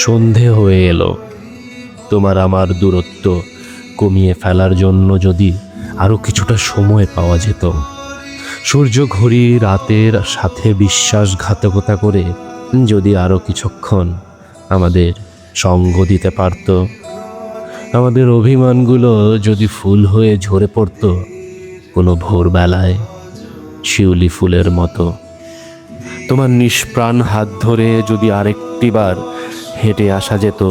সন্ধে হয়ে এলো। তোমার আমার দূরত্ব কমিয়ে ফেলার জন্য যদি আরও কিছুটা সময় পাওয়া যেত, সূর্য ঘড়ি রাতের সাথে বিশ্বাসঘাতকতা করে যদি আরও কিছুক্ষণ আমাদের সঙ্গ দিতে পারত, আমাদের অভিমানগুলো যদি ফুল হয়ে ঝরে পড়ত কোনো ভোরবেলায় শিউলি ফুলের মতো, তোমার নিষ্প্রাণ হাত ধরে যদি আরেকটিবার হেঁটে আসা যেত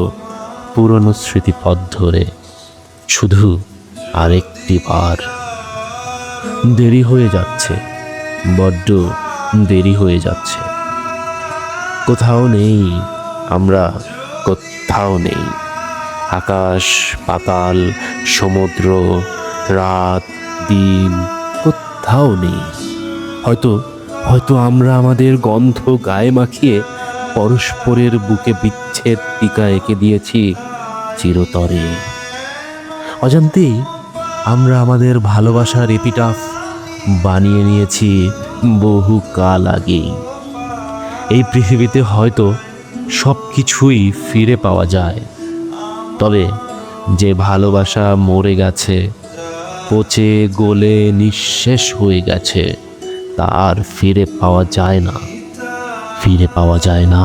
পুরনো স্মৃতিপথ ধরে, শুধু আরেকটি বার। দেরি হয়ে যাচ্ছে, বড্ড দেরি হয়ে যাচ্ছে। কোথাও নেই আমরা, কোথাও নেই। আকাশ পাতাল, সমুদ্র, রাত দিন, কোথাও নেই। হয়তো হয়তো আমরা আমাদের গন্ধ গায়ে মাখিয়ে পরস্পরের বুকে বিচ্ছেদ টিকা এঁকে দিয়েছি চিরতরে। অজান্তেই আমরা আমাদের ভালোবাসার এপিটাফ বানিয়ে নিয়েছি বহু কাল আগেই। এই পৃথিবীতে হয়তো সব কিছুই ফিরে পাওয়া যায়, তবে যে ভালোবাসা মরে গেছে, পচে গলে নিঃশেষ হয়ে গেছে, তা আর ফিরে পাওয়া যায় না, ফিরে পাওয়া যায় না।